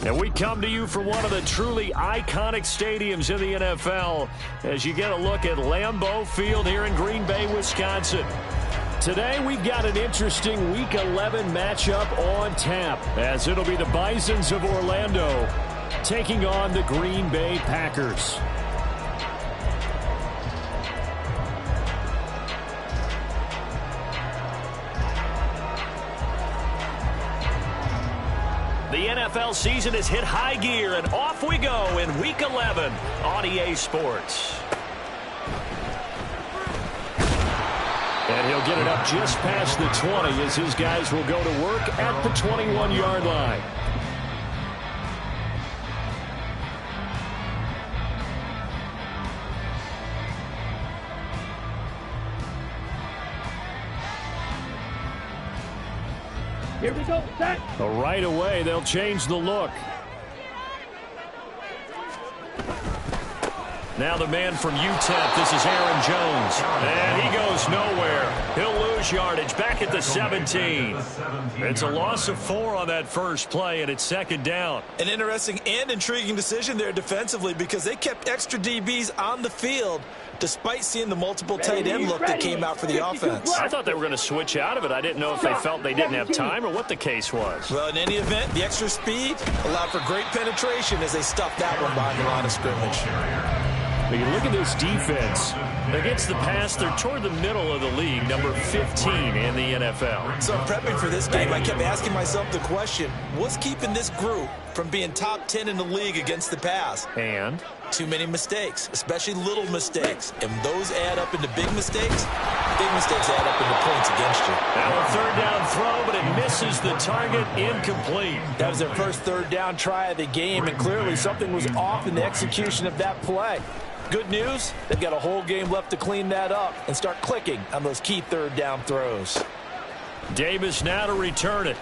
And we come to you from one of the truly iconic stadiums in the NFL as you get a look at Lambeau Field here in Green Bay, Wisconsin. Today we've got an interesting Week 11 matchup on tap as it'll be the Bisons of Orlando taking on the Green Bay Packers. The NFL season has hit high gear, and off we go in Week 11 on EA Sports. And he'll get it up just past the 20 as his guys will go to work at the 21-yard line. Here we go, set. Right away, they'll change the look. Now the man from UTEP, this is Aaron Jones. And he goes nowhere. He'll lose yardage back at the 17. It's a loss of 4 on that first play, and it's second down. An interesting and intriguing decision there defensively because they kept extra DBs on the field despite seeing the multiple tight end look that came out for the offense. I thought they were going to switch out of it. I didn't know if they felt they didn't have time or what the case was. Well, in any event, the extra speed allowed for great penetration as they stuffed that one behind the line of scrimmage. But you look at this defense. Against the pass, they're toward the middle of the league, number 15 in the NFL. So prepping for this game, I kept asking myself the question, what's keeping this group from being top 10 in the league against the pass? And? Too many mistakes, especially little mistakes. And those add up into big mistakes. Big mistakes add up into points against you. Now a third down throw, but it misses the target, incomplete. That was their first third down try of the game, and clearly something was off in the execution of that play. Good news, they've got a whole game left to clean that up and start clicking on those key third down throws. Davis now to return it.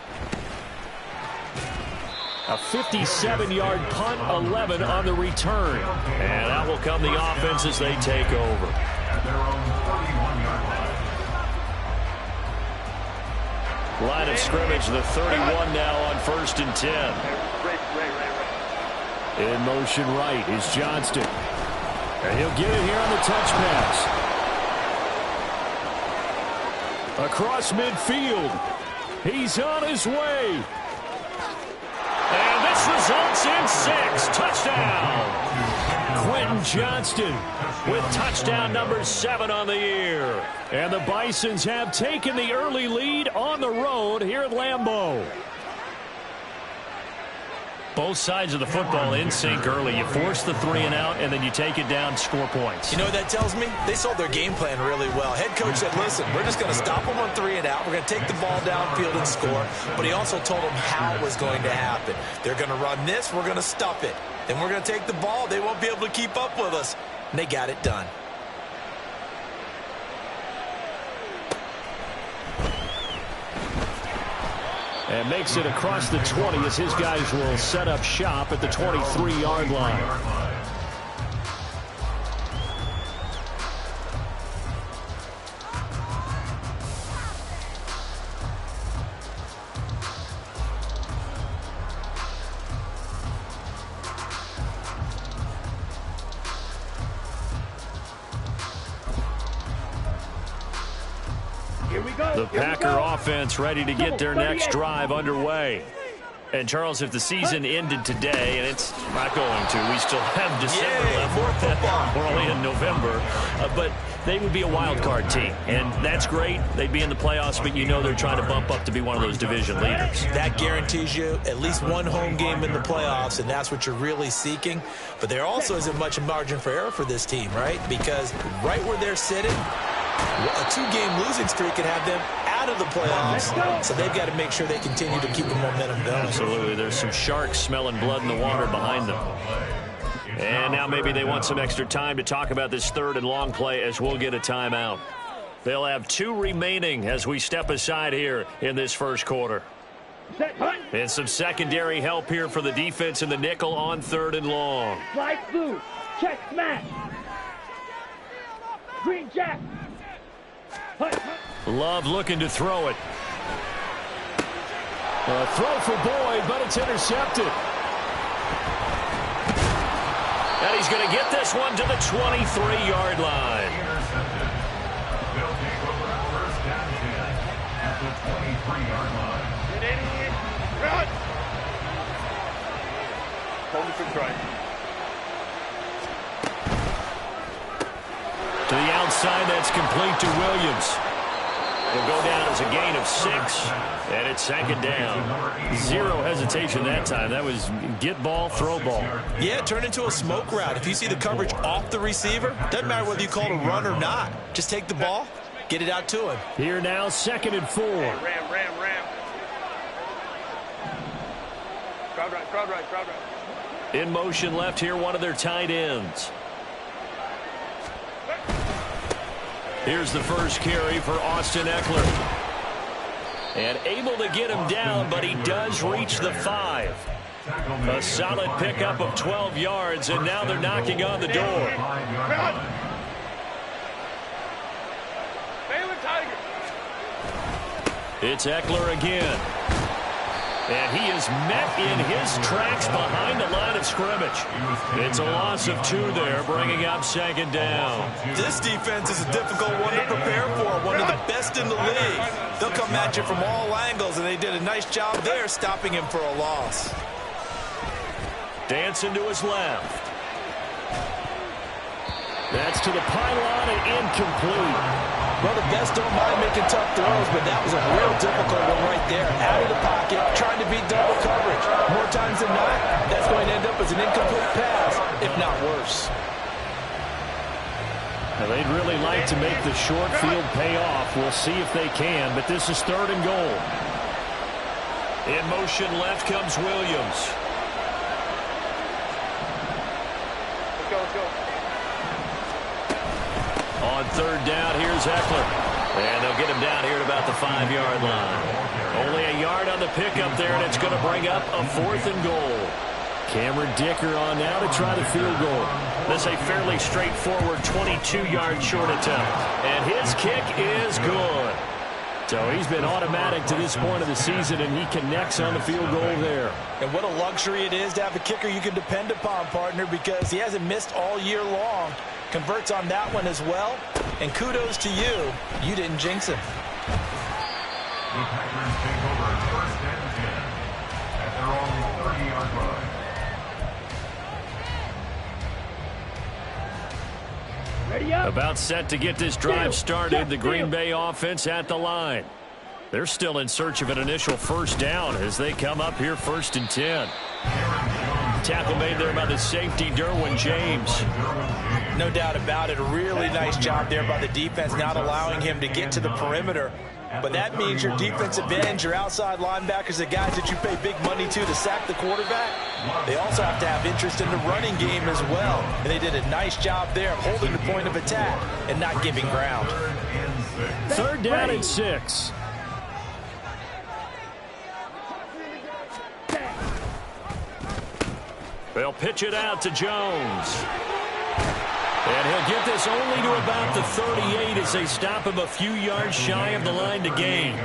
A 57-yard punt, 11 on the return. And out will come the offense as they take over. Line of scrimmage, the 31 now on 1st and 10. In motion right is Johnston. And he'll get it here on the touch pass. Across midfield. He's on his way. And this results in 6. Touchdown. Quentin Johnston with touchdown number 7 on the year. And the Bisons have taken the early lead on the road here at Lambeau. Both sides of the football in sync early. You force the 3 and out, and then you take it down, score points. You know what that tells me? They sold their game plan really well. Head coach said, listen, we're just going to stop them on 3 and out. We're going to take the ball downfield and score. But he also told them how it was going to happen. They're going to run this. We're going to stuff it. Then we're going to take the ball. They won't be able to keep up with us. And they got it done. And makes it across the 20 as his guys will set up shop at the 23-yard line. The Packer offense ready to get their next drive underway. And, Charles, if the season ended today, and it's not going to, we still have December left. We're only in November. But they would be a wild card team. And that's great. They'd be in the playoffs, but you know they're trying to bump up to be one of those division leaders. That guarantees you at least one home game in the playoffs, and that's what you're really seeking. But there also isn't much margin for error for this team, right? Because right where they're sitting, a 2-game losing streak can have them out of the playoffs, so they've got to make sure they continue to keep the momentum going. Absolutely. There's some sharks smelling blood in the water behind them. And now maybe they want some extra time to talk about this 3rd and long play as we'll get a timeout. They'll have 2 remaining as we step aside here in this first quarter. And some secondary help here for the defense in the nickel on 3rd and long. Slide through. Check smash. Green jack. Love looking to throw it. A throw for Boyd, but it's intercepted. And he's going to get this one to the 23-yard line. They'll take over first down 10 at the 23-yard line. Run! Hold it for try. To the outside, that's complete to Williams. It'll go down as a gain of 6, and it's second down. Zero hesitation that time. That was get ball, throw ball. Yeah, it turned into a smoke route. If you see the coverage off the receiver, doesn't matter whether you call it a run or not. Just take the ball, get it out to him. Here now, 2nd and 4. Ram. Crowd right. In motion left here, one of their tight ends. Here's the first carry for Austin Eckler. And able to get him down, but he does reach the 5. A solid pickup of 12 yards, and now they're knocking on the door. It's Eckler again. And he is met in his tracks behind the line of scrimmage. It's a loss of 2 there, bringing up 2nd down. This defense is a difficult one to prepare for, one of the best in the league. They'll come at you from all angles, and they did a nice job there stopping him for a loss. Dancing to his left. That's to the pylon and incomplete. Well, the best don't mind making tough throws, but that was a real difficult one right there. Out of the pocket, trying to beat double coverage. More times than not, that's going to end up as an incomplete pass, if not worse. Now, they'd really like to make the short field pay off. We'll see if they can, but this is 3rd and goal. In motion left comes Williams. Let's go. On 3rd down, here's Eckler. And they'll get him down here at about the 5-yard line. Only a yard on the pickup there, and it's going to bring up a 4th and goal. Cameron Dicker on now to try the field goal. This is a fairly straightforward 22-yard short attempt. And his kick is good. So he's been automatic to this point of the season, and he connects on the field goal there. And what a luxury it is to have a kicker you can depend upon, partner, because he hasn't missed all year long. Converts on that one as well. And kudos to you. You didn't jinx him. The Packers take over first and 10 at their own 30-yard line. Ready up. About set to get this drive started. The Green Bay offense at the line. They're still in search of an initial first down as they come up here 1st and 10. Tackle made there by the safety, Derwin James. No doubt about it. A really nice job there by the defense, not allowing him to get to the perimeter. But that means your defensive ends, your outside linebackers, the guys that you pay big money to sack the quarterback, they also have to have interest in the running game as well. And they did a nice job there of holding the point of attack and not giving ground. 3rd down and 6. They'll pitch it out to Jones. And he'll get this only to about the 38 as they stop him a few yards shy of the line to gain.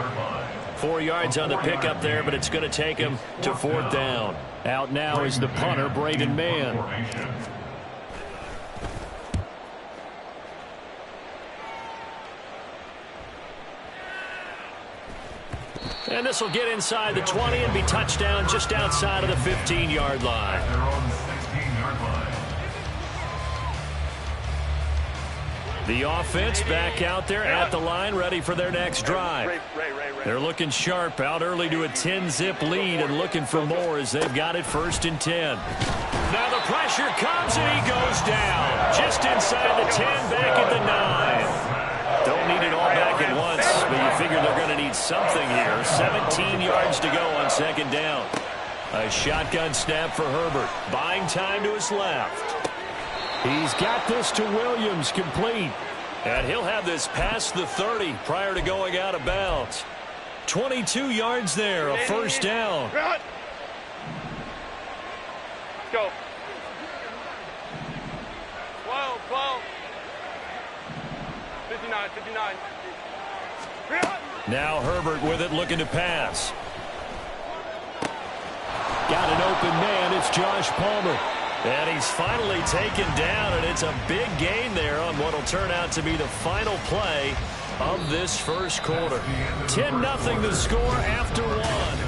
4 yards on the pickup there, but it's going to take him to 4th down. Out now is the punter, Braden Mann. And this will get inside the 20 and be touchdown just outside of the 15-yard line. Their own 16-yard line. The offense back out there at the line, ready for their next drive. Ray. They're looking sharp, out early to a 10-zip lead and looking for more as they've got it 1st and 10. Now the pressure comes and he goes down. Just inside the 10, back at the 9. Don't need it all back at once, but you figure they're going to need something here. 17 yards to go on 2nd down. A shotgun snap for Herbert. Buying time to his left. He's got this to Williams, complete. And he'll have this past the 30 prior to going out of bounds. 22 yards there, a 1st down. Let's go. 12. 59. Now Herbert with it, looking to pass. Got an open man, it's Josh Palmer. And he's finally taken down, and it's a big gain there on what will turn out to be the final play of this first quarter. 10-0 the score after one.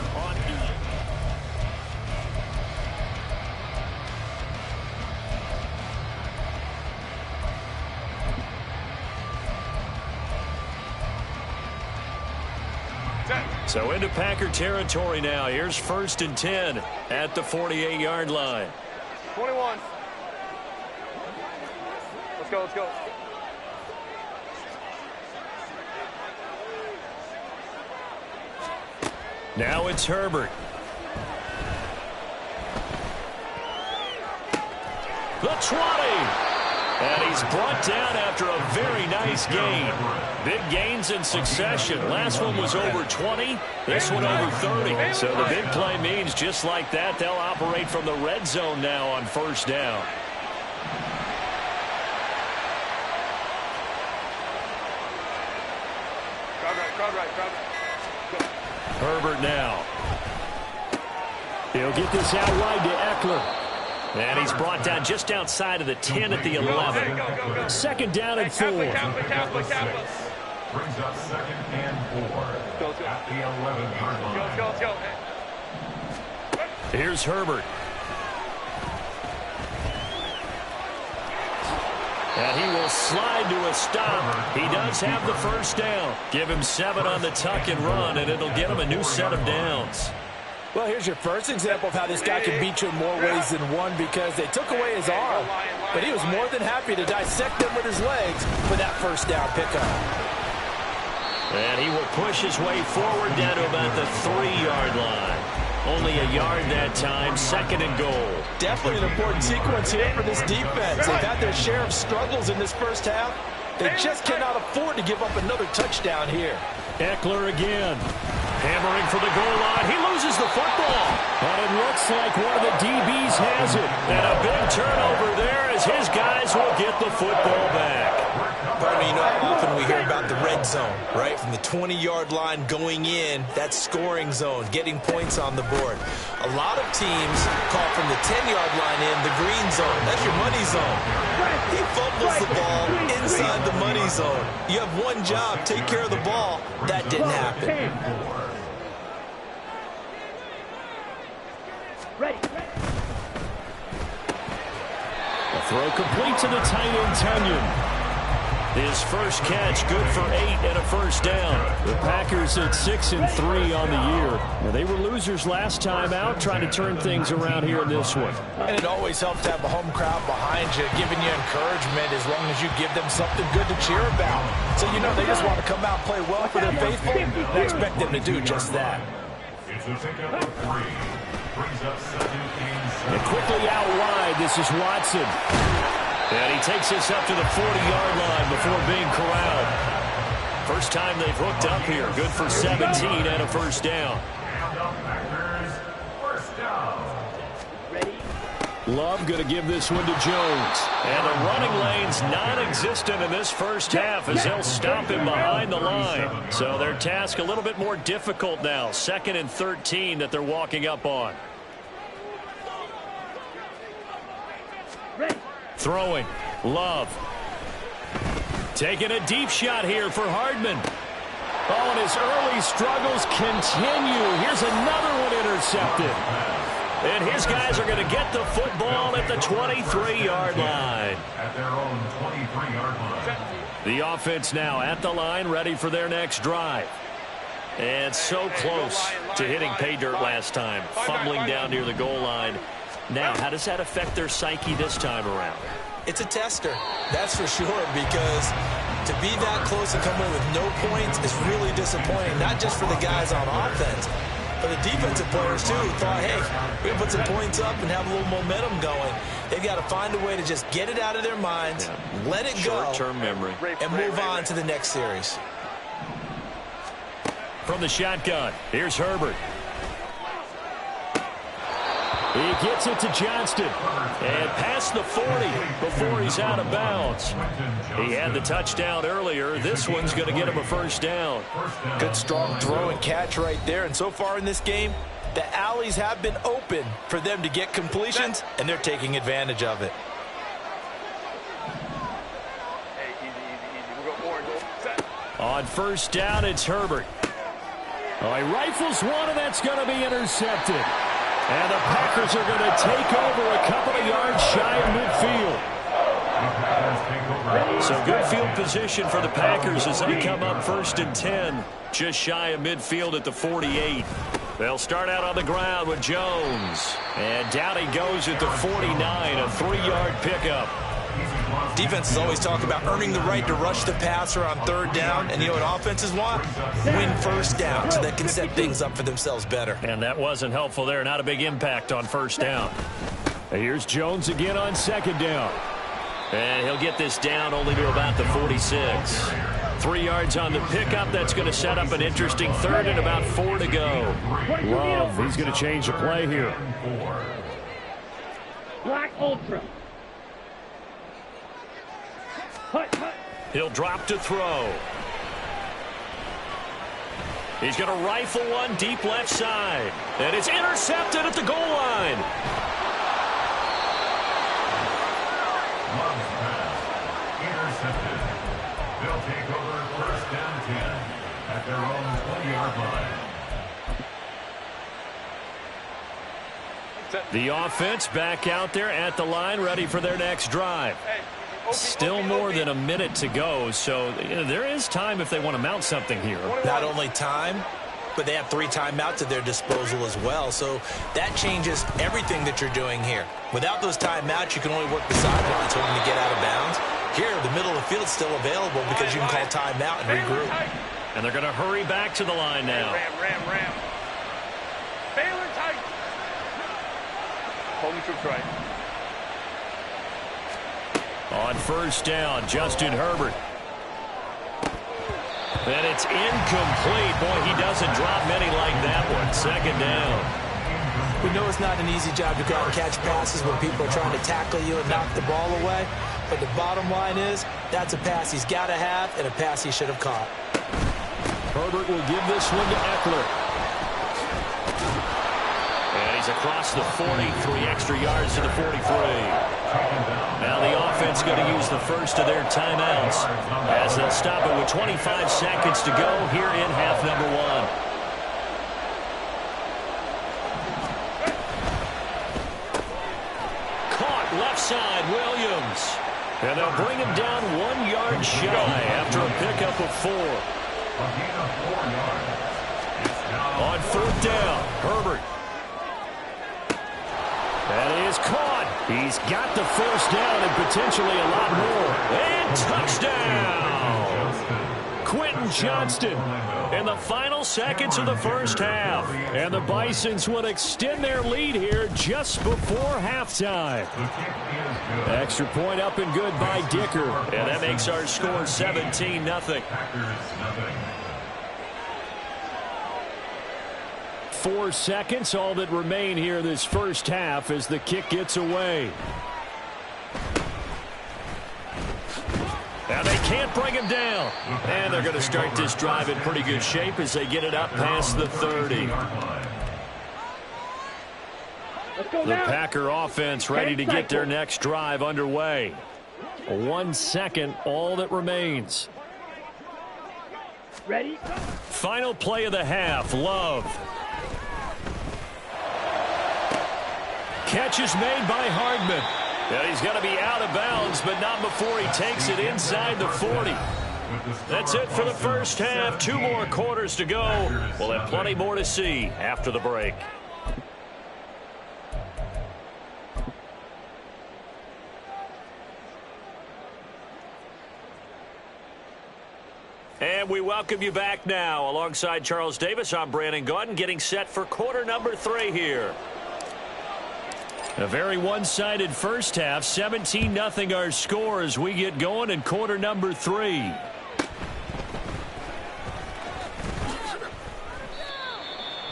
So into Packer territory now. Here's 1st and 10 at the 48-yard line. 21. Let's go, let's go. Now it's Herbert. The 20. And he's brought down after a very nice gain. Big gains in succession. Last one was over 20. This one over 30. So the big play means just like that, they'll operate from the red zone now on 1st down. Crowd right. Go. Herbert now. He'll get this out wide to Eckler. And he's brought down just outside of the 10 at the 11. Go. 2nd down and 4. Brings up 2nd and 4 at the 11-yard line. Let's go. Here's Herbert. And he will slide to a stop. He does have the 1st down. Give him 7 on the tuck and run, and it'll get him a new set of downs. Well, here's your first example of how this guy can beat you in more ways than one, because they took away his arm, but he was more than happy to dissect them with his legs for that 1st down pickup. And he will push his way forward down to about the 3-yard line. Only a yard that time, 2nd and goal. Definitely an important sequence here for this defense. They've had their share of struggles in this first half. They just cannot afford to give up another touchdown here. Eckler again. Hammering for the goal line. He loses the football. And it looks like one of the DBs has it. And a big turnover there as his guys will get the football back. Partner, you know how often we hear about the red zone, right? From the 20-yard line going in, that scoring zone, getting points on the board. A lot of teams call from the 10-yard line in the green zone. That's your money zone. He fumbles the ball inside the money zone. You have one job, take care of the ball. That didn't happen. A throw complete to the tight end, Tunyon. His first catch, good for 8 and a 1st down. The Packers at 6-3 on the year. Now, they were losers last time out, trying to turn things around here in this one. And it always helps to have a home crowd behind you, giving you encouragement as long as you give them something good to cheer about. So you know they just want to come out and play well for their faithful, and I expect them to do just that. It's a pickup of 3. Brings up 2nd and 7. And quickly out wide, this is Watson. And he takes this up to the 40-yard line before being corralled. First time they've hooked up here. Good for 17 and a 1st down. And the Packers, 1st down. Love going to give this one to Jones. And the running lane's non-existent in this first half as they'll stop him behind the line. So their task a little bit more difficult now. 2nd and 13 that they're walking up on. Throwing. Love. Taking a deep shot here for Hardman. Oh, and his early struggles continue. Here's another one intercepted. And his guys are going to get the football at the 23-yard line. At their own 23-yard line. The offense now at the line, ready for their next drive. And so close to hitting pay dirt last time. Fumbling down near the goal line. Now, how does that affect their psyche this time around? It's a tester, that's for sure, because to be that close and come away with no points is really disappointing, not just for the guys on offense, but the defensive players, too, who thought, hey, we can put some points up and have a little momentum going. They've got to find a way to just get it out of their minds, let it go, short-term memory, and move on to the next series. From the shotgun, here's Herbert. He gets it to Johnston. And past the 40 before he's out of bounds. He had the touchdown earlier. This one's going to get him a 1st down. Good strong throw and catch right there. And so far in this game, The alleys have been open for them to get completions, and they're taking advantage of it. Hey, easy. We'll go orange. Set. On first down, it's Herbert. Oh, he rifles one, and that's going to be intercepted. And the Packers are going to take over a couple of yards shy of midfield. So good field position for the Packers as they come up 1st and 10, just shy of midfield at the 48. They'll start out on the ground with Jones. And down he goes at the 49, a 3-yard pickup. Defenses always talk about earning the right to rush the passer on 3rd down. And you know what offenses want? Win 1st down so they can set things up for themselves better. And that wasn't helpful there. Not a big impact on 1st down. And here's Jones again on 2nd down. And he'll get this down only to about the 46. 3 yards on the pickup. That's going to set up an interesting 3rd and about 4 to go. Love, he's going to change the play here. Black Ultra. He'll drop to throw. He's going to rifle one deep left side. And it's intercepted at the goal line. Love's pass intercepted. They'll take over 1st down 10 at their own 20-yard line. The offense back out there at the line, ready for their next drive. Still more than a minute to go, so there is time if they want to mount something here. Not only time, but they have 3 timeouts at their disposal as well. So that changes everything that you're doing here. Without those timeouts, you can only work the sidelines hoping to get out of bounds. Here, the middle of the field is still available because you can call timeout and regroup. And they're going to hurry back to the line now. Ram. Baylor tight. Holding troops right. On 1st down, Justin Herbert. And it's incomplete. Boy, he doesn't drop many like that one. 2nd down. We know it's not an easy job to go out and catch passes when people are trying to tackle you and knock the ball away. But the bottom line is, that's a pass he's got to have and a pass he should have caught. Herbert will give this one to Eckler. And he's across the 40, 3 extra yards to the 43. Now the offense going to use the first of their timeouts as they'll stop it with 25 seconds to go here in half number 1. Caught left side, Williams. And they'll bring him down 1 yard shy after a pickup of 4. On 4th down, Herbert. That is caught. He's got the 1st down and potentially a lot more. And touchdown! Quentin Johnston in the final seconds of the 1st half. And the Bisons will extend their lead here just before halftime. Extra point up and good by Dicker. And that makes our score 17-0. 4 seconds, all that remain here this 1st half as the kick gets away. And they can't bring him down. And they're going to start this drive in pretty good shape as they get it up past the 30. The Packer offense ready to get their next drive underway. 1 second, all that remains. Ready? Final play of the half, Love. Catch is made by Hardman. And he's going to be out of bounds, but not before he takes it inside the 40. That's it for the 1st half. 2 more quarters to go. We'll have plenty more to see after the break. And we welcome you back now. Alongside Charles Davis, I'm Brandon Gaudin, getting set for quarter number 3 here. A very one-sided 1st half, 17-0 our score as we get going in quarter number 3.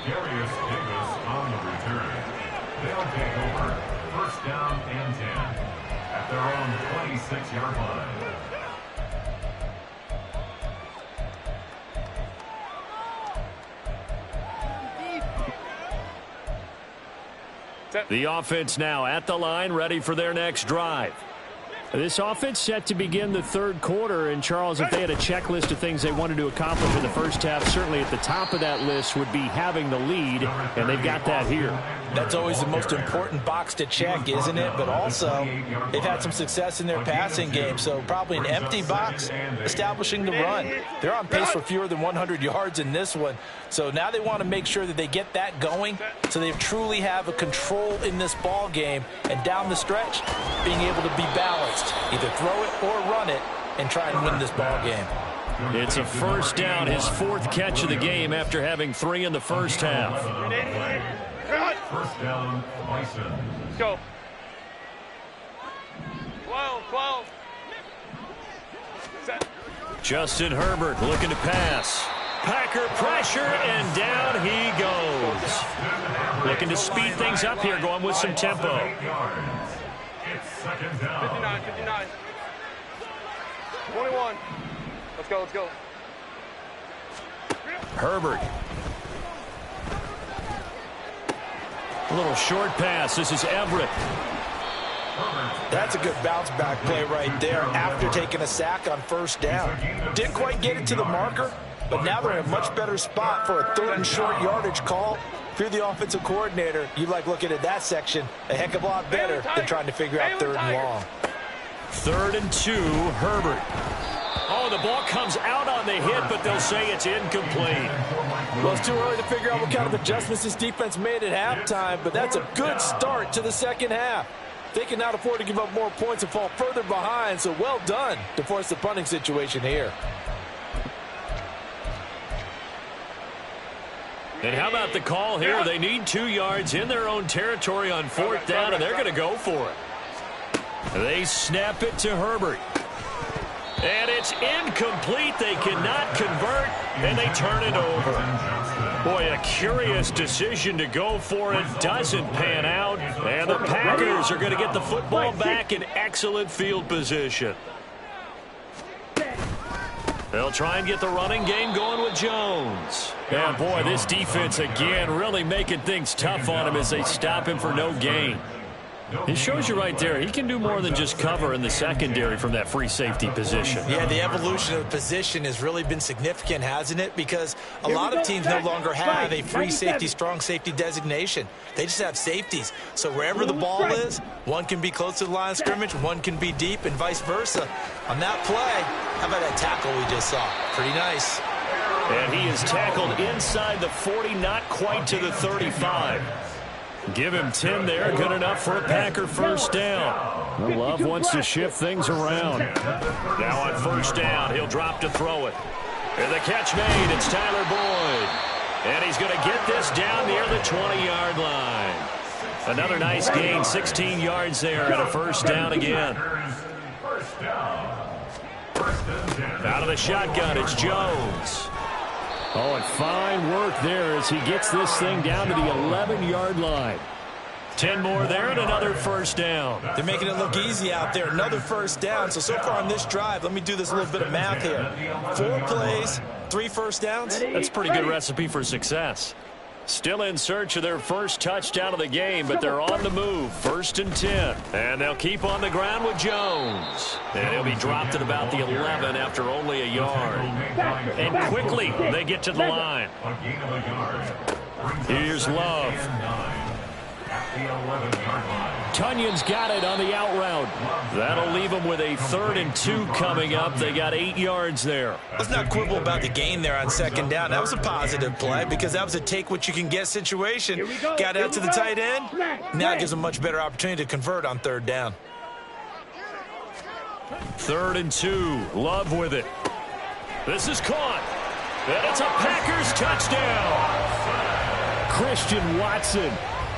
Darius Davis on the return. They'll take over 1st down and 10 at their own 26-yard line. The offense now at the line, ready for their next drive. This offense set to begin the third quarter, and Charles, if they had a checklist of things they wanted to accomplish in the first half, certainly at the top of that list would be having the lead, and they've got that here. That's always the most important box to check, isn't it? But also, they've had some success in their passing game, so probably an empty box establishing the run. They're on pace for fewer than 100 yards in this one, so now they want to make sure that they get that going so they truly have a control in this ball game, and down the stretch, being able to be balanced. Either throw it or run it and try and win this ball game. It's a first down, his fourth catch of the game after having 3 in the first half. First down, Bison. Let's go. 12. Set. Justin Herbert looking to pass. Packer pressure, and down he goes. Looking to speed things up here, going with some tempo. It's second down. 59. 21. Let's go. Herbert. A little short pass. This is Everett. That's a good bounce back play right there after taking a sack on first down. Didn't quite get it to the marker, but now they're in a much better spot for a third and short yardage call. If you're the offensive coordinator, you like looking at that section a heck of a lot better than trying to figure out third and long. 3rd and 2, Herbert. Oh, the ball comes out on the hit, but they'll say it's incomplete. Well, it's too early to figure out what kind of adjustments this defense made at halftime, but that's a good start to the second half. They cannot afford to give up more points and fall further behind, so well done to force the punting situation here. And how about the call here? They need 2 yards in their own territory on 4th down, and they're going to go for it. They snap it to Herbert. And it's incomplete. They cannot convert, and they turn it over. Boy, a curious decision to go for it. Doesn't pan out, and the Packers are going to get the football back in excellent field position. They'll try and get the running game going with Jones. And, boy, this defense, again, really making things tough on him as they stop him for no gain. It shows you right there, he can do more than just cover in the secondary from that free safety position. Yeah, the evolution of the position has really been significant, hasn't it? Because a lot of teams no longer have a free safety, strong safety designation. They just have safeties. So wherever the ball is, one can be close to the line of scrimmage, one can be deep, and vice versa. On that play, how about that tackle we just saw? Pretty nice. And he is tackled inside the 40, not quite to the 35. Give him 10 there, good enough for a Packer first down. Well, Love wants to shift things around. Now on first down, he'll drop to throw it. And the catch made, it's Tyler Boyd. And he's going to get this down near the 20-yard line. Another nice gain, 16 yards there, and a first down again. Out of the shotgun, it's Jones. Oh, and fine work there as he gets this thing down to the 11-yard line. 10 more there and another first down. They're making it look easy out there. Another first down. So far on this drive, let me do this little bit of math here. 4 plays, 3 first downs. That's a pretty good recipe for success. Still in search of their first touchdown of the game, but they're on the move. 1st and 10. And they'll keep on the ground with Jones. And he'll be dropped at about the 11 after only a yard. And quickly, they get to the line. Here's Love. Tunyon's got it on the out route. That'll leave them with a 3rd and 2 coming up. They got 8 yards there. Let's not quibble about the gain there on 2nd down. That was a positive play because that was a take-what-you-can-get situation. Got out to the tight end. Now it gives them a much better opportunity to convert on 3rd down. 3rd and 2. Love with it. This is caught. And it's a Packers touchdown. Christian Watson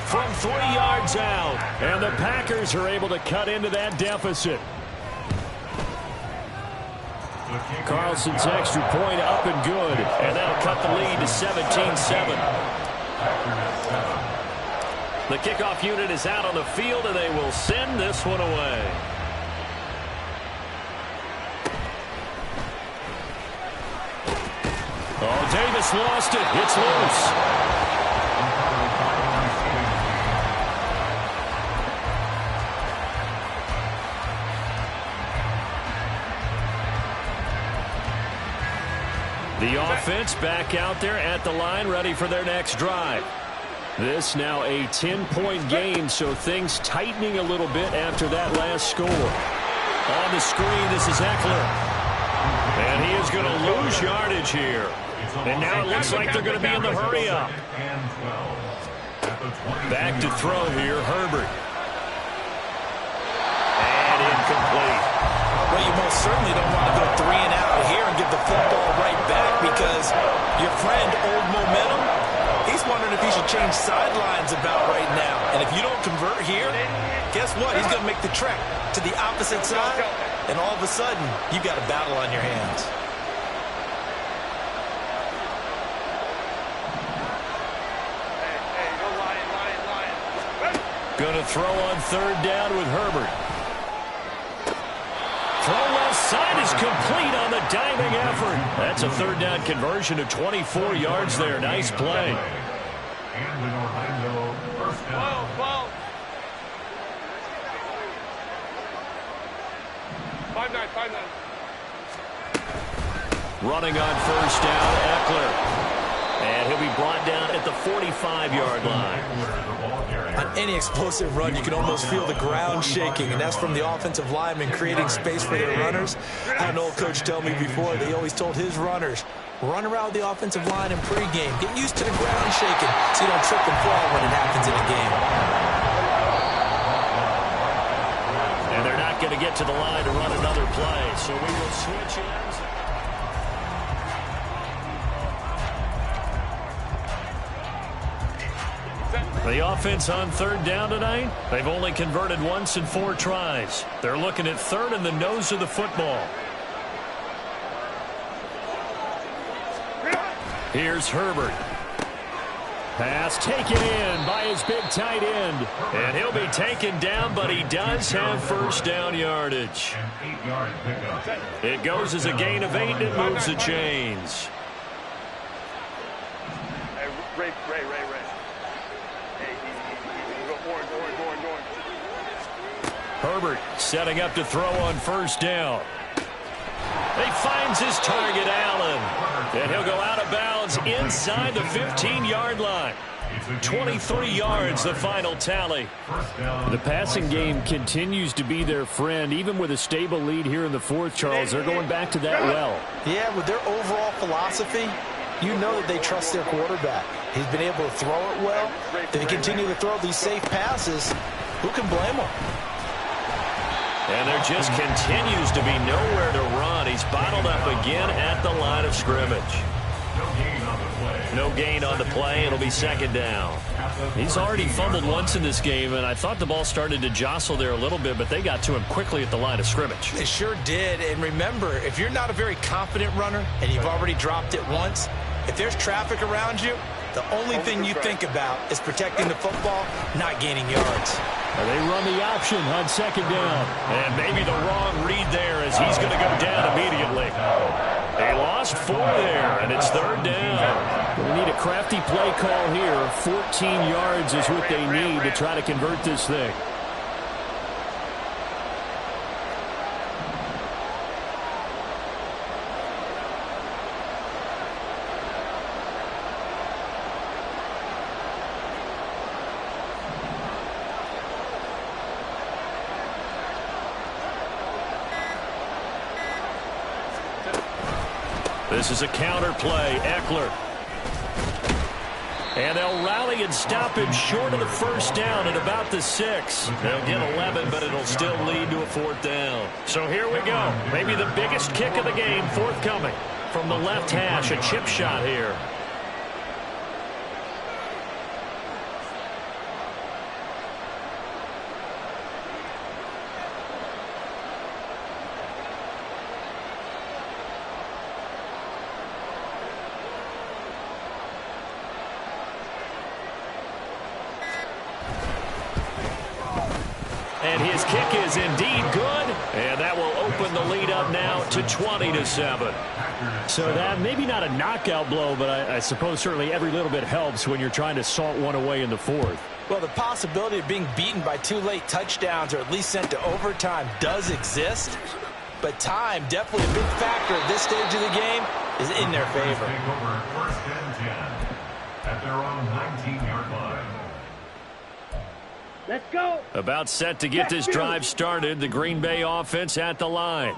from 3 yards out. And the Packers are able to cut into that deficit. Carlson's extra point up and good. And that'll cut the lead to 17-7. The kickoff unit is out on the field, and they will send this one away. Oh, Davis lost it. It's loose. The offense back out there at the line, ready for their next drive. This now a 10-point game, so things tightening a little bit after that last score. On the screen, this is Eckler. And he is going to lose yardage here. And now it looks like they're going to be in the hurry-up. Back to throw here, Herbert. And incomplete. Well, you most certainly don't want to go 3 and out here and give the football right back because your friend, Old Momentum, he's wondering if he should change sidelines about right now. And if you don't convert here, guess what? He's going to make the trek to the opposite side, and all of a sudden, you've got a battle on your hands. Hey, go Lion. Going to throw on 3rd down with Herbert. Throw left side is complete on the diving effort. That's a 3rd down conversion of 24 yards there. Nice play. And in Orlando, first down. 12. 5-9. Running on 1st down, Eckler. And he'll be brought down at the 45-yard line. On any explosive run, you can almost feel the ground shaking, and that's from the offensive linemen creating space for their runners. I had an old coach tell me before, they always told his runners, run around the offensive line in pregame. Get used to the ground shaking so you don't trip and fall when it happens in a game. And they're not going to get to the line to run another play, so we will switch ends. The offense on 3rd down tonight, they've only converted once in 4 tries. They're looking at 3rd in the nose of the football. Here's Herbert. Pass taken in by his big tight end. And he'll be taken down, but he does have 1st down yardage. It goes as a gain of 8, and it moves the chains. Hey, Ray. Hey, easy. Go orange. Herbert setting up to throw on 1st down. He finds his target, Allen. And he'll go out of bounds inside the 15-yard line. 23 yards, the final tally. The passing game continues to be their friend. Even with a stable lead here in the 4th, Charles, they're going back to that well. Yeah, with their overall philosophy, you know that they trust their quarterback. He's been able to throw it well. They continue to throw these safe passes. Who can blame them? And there just continues to be nowhere to run. He's bottled up again at the line of scrimmage. No gain on the play. It'll be 2nd down. He's already fumbled once in this game, and I thought the ball started to jostle there a little bit, but they got to him quickly at the line of scrimmage. They sure did. And remember, if you're not a very confident runner and you've already dropped it once, if there's traffic around you, the only thing you think about is protecting the football, not gaining yards. They run the option on 2nd down. And maybe the wrong read there as he's going to go down immediately. They lost 4 there, and it's 3rd down. They need a crafty play call here. 14 yards is what they need to try to convert this thing. This is a counter play. Eckler. And they'll rally and stop him short of the 1st down at about the 6. They'll get 11, but it'll still lead to a 4th down. So here we go. Maybe the biggest kick of the game forthcoming. From the left hash, a chip shot here. And his kick is indeed good. And that will open the lead up now to 20-7. So that maybe not a knockout blow, but I suppose certainly every little bit helps when you're trying to salt one away in the 4th. Well, the possibility of being beaten by 2 late touchdowns or at least sent to overtime does exist. But time, definitely a big factor at this stage of the game. is in their favor. Take over first and 10 at their own 19-yard line. Let's go. About set to get this drive started. The Green Bay offense at the line.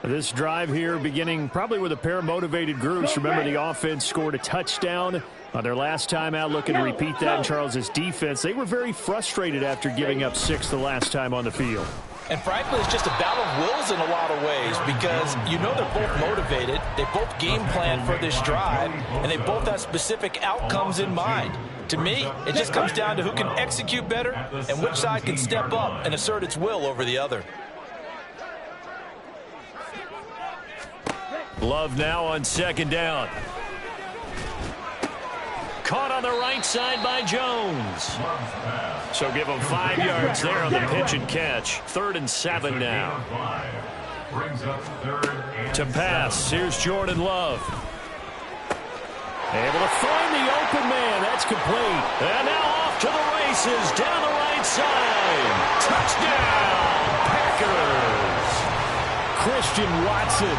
This drive here beginning probably with a pair of motivated groups. Remember, the offense scored a touchdown on their last time out. Looking to repeat that in Charles's defense. They were very frustrated after giving up 6 the last time on the field. And frankly, it's just a battle of wills in a lot of ways because you know they're both motivated. They both game plan for this drive, and they both have specific outcomes in mind. To me, it just comes down to who can execute better and which side can step up and assert its will over the other. Love now on second down. Caught on the right side by Jones. So give him 5 yards there on the pitch and catch. 3rd and 7 now. To pass, here's Jordan Love. Able to find the open man. That's complete. And now off to the races down the right side. Touchdown, Packers. Christian Watson,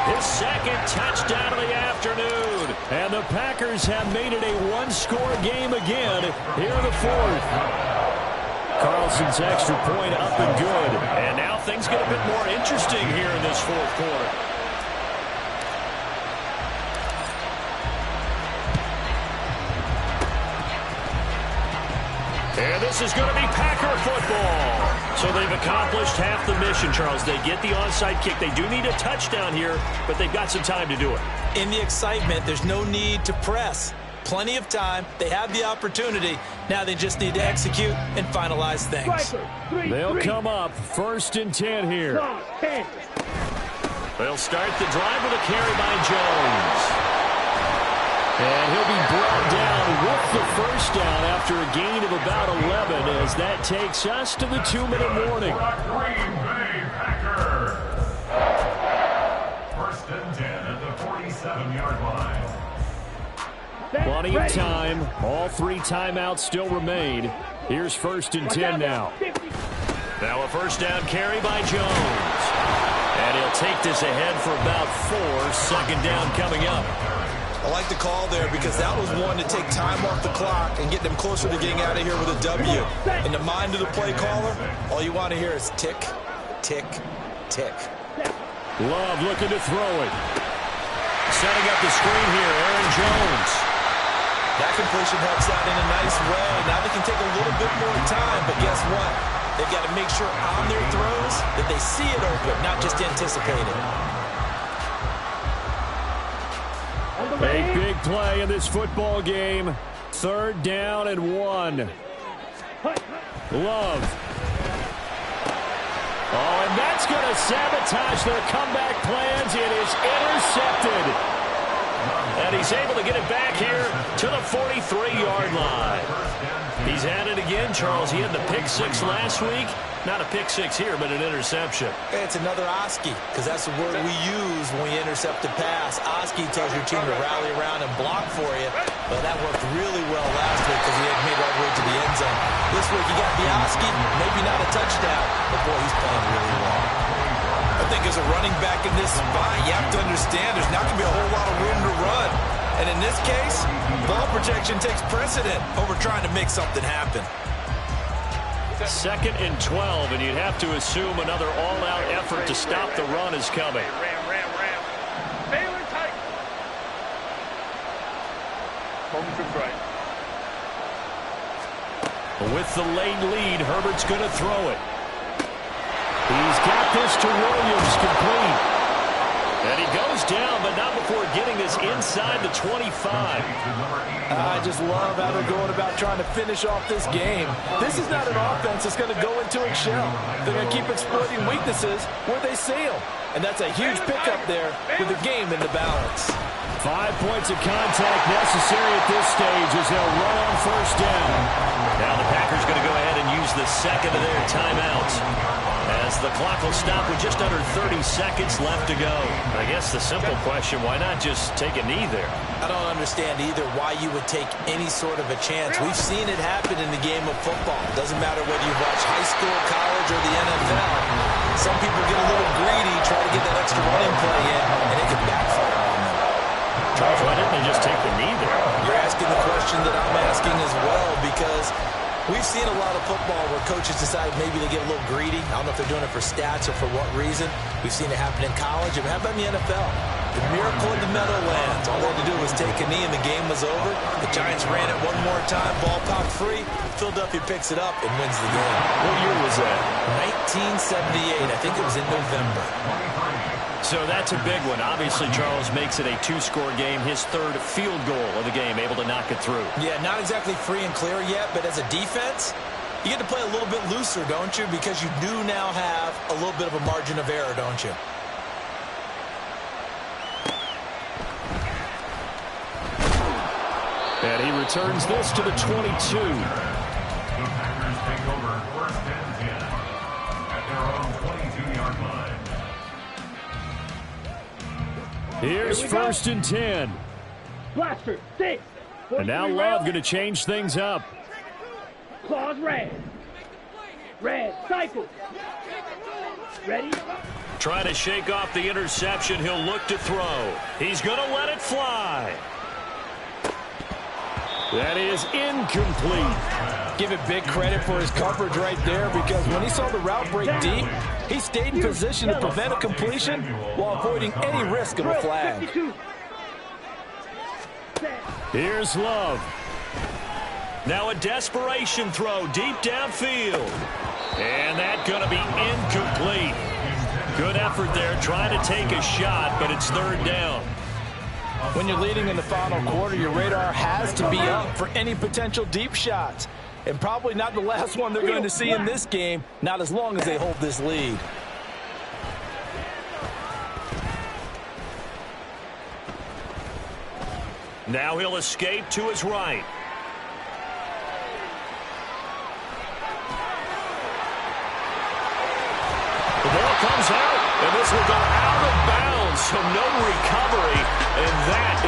his 2nd touchdown of the afternoon. And the Packers have made it a 1-score game again here in the 4th. Carlson's extra point up and good. And now things get a bit more interesting here in this 4th quarter. And this is going to be Packer football. So they've accomplished half the mission, Charles. They get the onside kick. They do need a touchdown here, but they've got some time to do it. In the excitement, there's no need to press. Plenty of time. They have the opportunity. Now they just need to execute and finalize things. They'll come up 1st and 10 here. They'll start the drive with a carry by Jones. And he'll be brought down with the 1st down after a gain of about 11 as that takes us to the 2-minute warning. Green Bay Packers. 1st and 10 at the 47-yard line. Plenty of time. All 3 timeouts still remain. Here's 1st and 10 now. Now a 1st down carry by Jones. And he'll take this ahead for about 4. 2nd down coming up. I like the call there because that was one to take time off the clock and get them closer to getting out of here with a W. In the mind of the play caller, all you want to hear is tick, tick, tick. Love looking to throw it. Setting up the screen here, Aaron Jones. That completion helps out in a nice way. Now they can take a little bit more time, but guess what? They've got to make sure on their throws that they see it open, not just anticipate it. A big play in this football game. 3rd down and 1. Love. Oh, and that's going to sabotage their comeback plans. It is intercepted. And he's able to get it back here to the 43-yard line. He's at it again, Charles. He had the pick 6 last week. Not a pick 6 here, but an interception. It's another Oski, because that's the word we use when we intercept a pass. Oski tells your team to rally around and block for you. But that worked really well last week because he had made all the way to the end zone. This week you got the Oski, maybe not a touchdown, but boy, he's playing really well. I think as a running back in this spot, you have to understand there's not going to be a whole lot of room to run. And in this case, ball protection takes precedent over trying to make something happen. 2nd and 12, and you'd have to assume another all-out effort to stop the run is coming. Ram. Baylor tight. Home trip right. With the late lead, Herbert's going to throw it. He's got this to Williams, complete. And he goes down, but not before getting this inside the 25. I just love how they're going about trying to finish off this game. This is not an offense that's going to go into its shell. They're going to keep exploiting weaknesses where they see them. And that's a huge pickup there with the game in the balance. 5 points of contact necessary at this stage as they'll run on 1st down. Now the Packers going to go ahead and use the 2nd of their timeouts as the clock will stop with just under 30 seconds left to go. I guess the simple question, why not just take a knee there? I don't understand either why you would take any sort of a chance. We've seen it happen in the game of football. It doesn't matter whether you watch high school, college, or the NFL. Some people get a little greedy, try to get that extra running play in, and it can backfire on them. Charles, why didn't they just take the knee there? You're asking the question that I'm asking as well, because we've seen a lot of football where coaches decide maybe they get a little greedy. I don't know if they're doing it for stats or for what reason. We've seen it happen in college. And how about in the NFL? The miracle in the Meadowlands. All they had to do was take a knee and the game was over. The Giants ran it one more time. Ball popped free. Philadelphia picks it up and wins the game. What year was that? 1978. I think it was in November. So that's a big one. Obviously, Charles makes it a two-score game. His third field goal of the game, able to knock it through. Yeah, not exactly free and clear yet, but as a defense, you get to play a little bit looser, don't you? Because you do now have a little bit of a margin of error, don't you? And he returns this to the 22. The Packers take over first and 10 at their own 22-yard line. Here's first and 10. Blaster, 6. And now Love going to change things up. Claws red. Red, cycle. Ready? Trying to shake off the interception. He'll look to throw. He's going to let it fly. That is incomplete. Give it big credit for his coverage right there, because when he saw the route break deep, he stayed in position to prevent a completion while avoiding any risk of a flag. Here's Love. Now a desperation throw deep downfield. And that's going to be incomplete. Good effort there trying to take a shot, but it's third down. When you're leading in the final quarter, your radar has to be up for any potential deep shots. And probably not the last one they're going to see in this game, not as long as they hold this lead. Now he'll escape to his right. The ball comes out, and this will go out of bounds, so no recovery, and that is